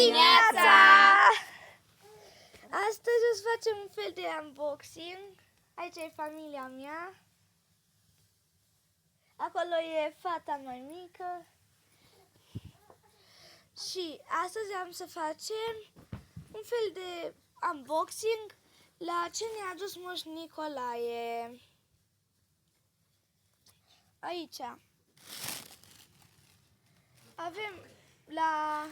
dimineața! Astăzi o să facem un fel de unboxing. Aici e familia mea. Acolo e fata mai mică. Și astăzi am să facem un fel de unboxing la ce ne-a adus Moș Nicolae. Aici avem la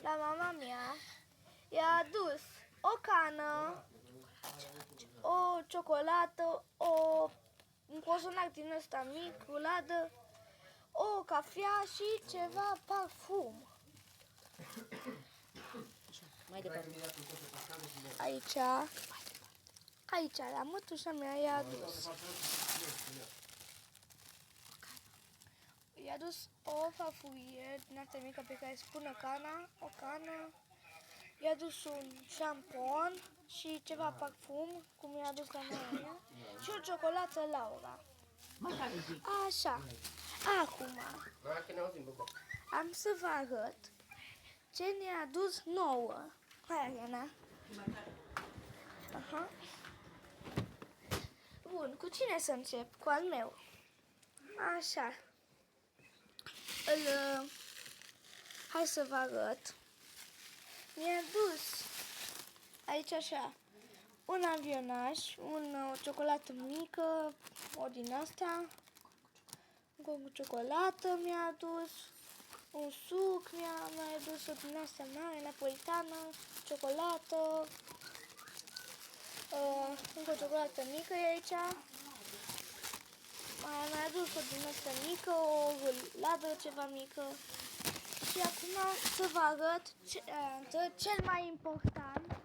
mama mea i-a adus o cană, o ciocolată, un cozonac din ăsta mic, cu ladă, o cafea și ceva parfum. Mai departe. Aici, la mătușa mea i-a adus. I-a adus o farfurie din asta mică pe care spune o cană. I-a adus un șampon și ceva parfum, cum i-a adus la mine, și o ciocolată Laura. Așa. Acum am să vă arăt ce ne-a adus nouă. Hai, Ariana. Aha. Bun, cu cine să încep? Cu al meu. Așa. Hai să vă arăt. Mi-a dus aici așa un avionaj, o ciocolată mică, o din asta, cu ciocolată mi-a adus, un suc mi-a adus o din asta mare, napolitană, ciocolată, încă o ciocolată mică e aici, mi-a adus o din asta mică, o ladă ceva mică. Și acum să vă arăt cel mai important.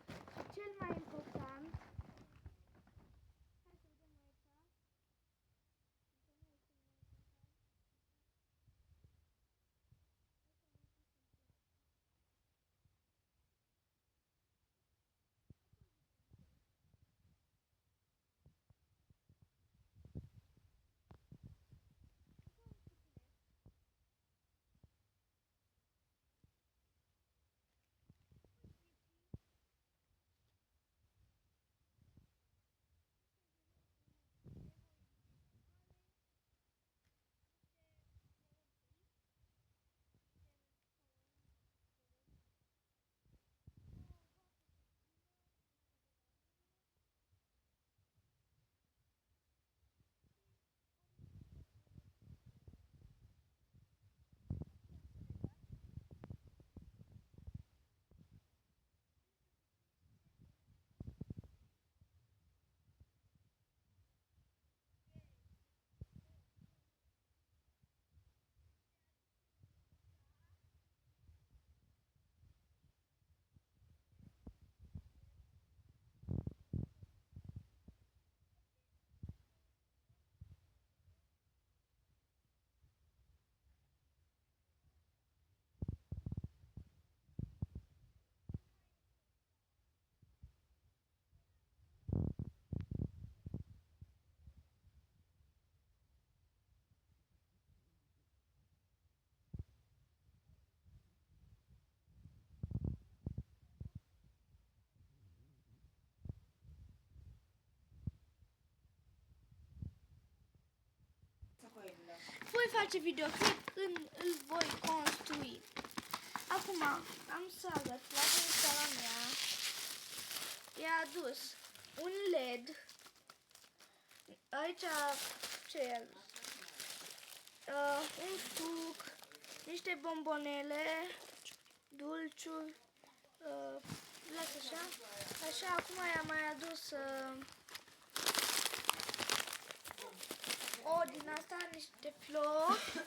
Voi face videoclip când îl voi construi. Acum am să arăt la sala mea. I-a adus un LED. Aici ce e? Un suc, niște bombonele, dulciuri. Lasă așa. Așa, acum i-am mai adus o din asta, niște flori.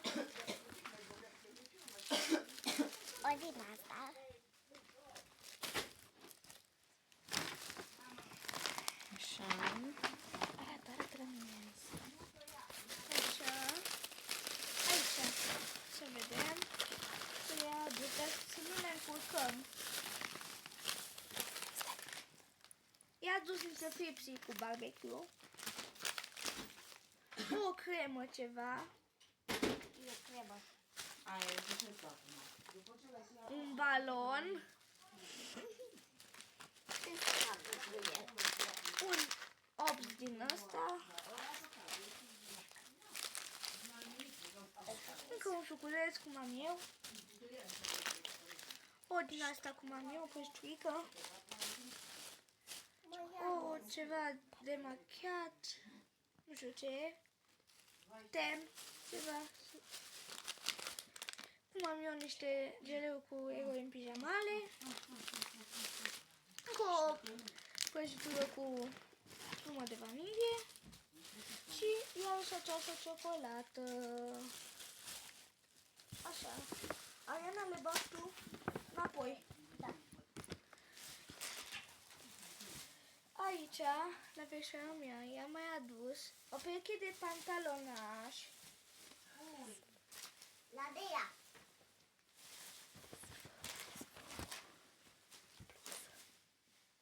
O din asta. Așa. Arată-l mine. Așa. Aici. Să vedem. Să le aduc, dar să nu ne încurcăm. I-a adus niște fripsii cu barbecue. O cremă ceva. E cremă. Aia e de acum. un balon, un ops din ăsta, încă un suculeț cum am eu, o din asta cum am eu, o pășturică, o ceva de machiat, nu știu ce e, ten, ceva, cum am eu niște geleuri cu eguri în pijamale, încă o prăjitură cu spumă de vanilie și iarăși această ciocolată. Așa. Ariana, le bag tu înapoi. Da. Aici, la veșoara mea, i-am mai adus o pereche de pantalonași. La Dea.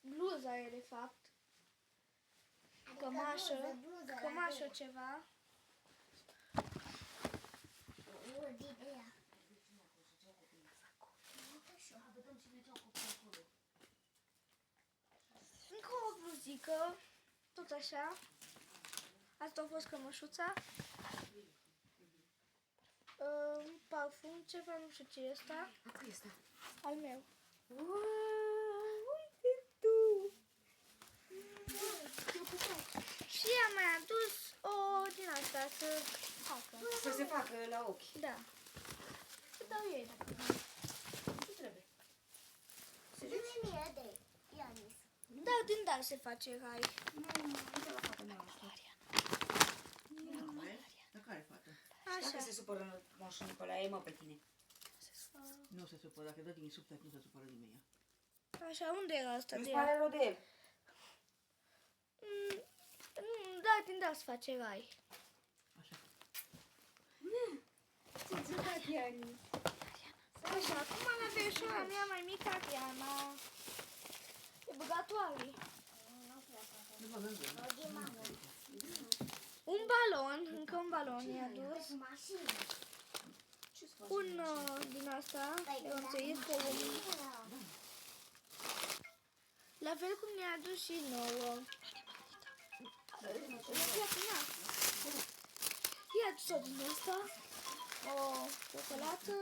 Bluza e, de fapt. Cămașă. Cămașă ceva. De Dea. Încă o bluzică. Tot așa. Asta a fost cămășuța. Parfum, ceva, nu știu ce e ăsta. A cui este? Al meu. Uite tu! Și am mai adus o din asta să facă. Să se facă la ochi. Da. Să dau ei. Ce trebuie? Zi-mi mie de Ianis. Da, din dar se face rai. Nu să la fată mea asta. Dar care fată? Așa. Dacă se supără Moș Nicolae, mă pe tine. Nu se supără, dacă dă din subția, nu se supără nimeni. Așa, unde era asta Îți de pare ea? rău de el. Da, din dar se face rai. Așa. Ce jucat Ianis? Așa, acum la veșoara mea mai mică, Ariana. E băgat oarii. Nu mă gândesc. O de mamă. Un balon, încă un balon i-a adus. Cu mașină. Un din asta, de unțăit cu la fel cum ne-a adus și nouă. I-a adus o din asta, o ciocolată.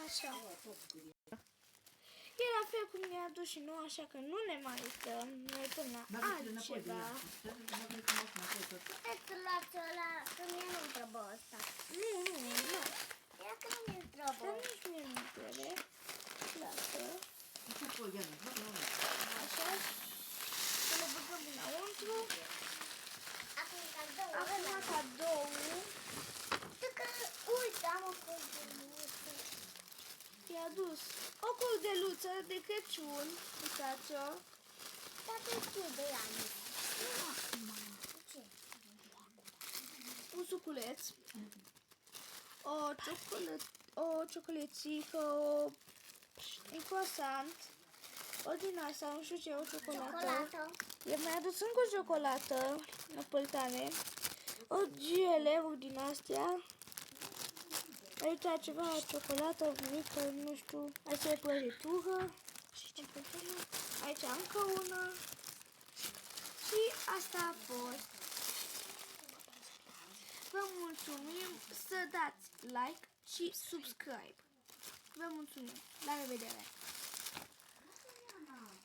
Așa. E la fel cum ne-a adus și nouă, așa că nu ne mai uităm. Ne uităm la altceva. Este la ăla, că mie nu-mi trebuie ăsta. Nu. Ia că nu mi-e Dar trebuie. nici mie nu trebuie. Lasă. Așa. Să le băgăm înăuntru. Acum cadou Acum ăla. cadoul. Tu că, uite, am o cordeluță. I-a adus o cordeluță de Crăciun. Uitați-o. Dar tu știu de Ianis. Ce? Un suculeț. O ciocolățică, un croissant. O din asta, nu știu ce, o ciocolată. Ciocolată. I-a mai adus încă o ciocolată napolitane. O gele din astea. Aici ceva ciocolată mică, nu știu. Aici e prăjitură. Aici încă una. Și asta a fost. Vă mulțumim să dați like și subscribe. Vă mulțumim. La revedere!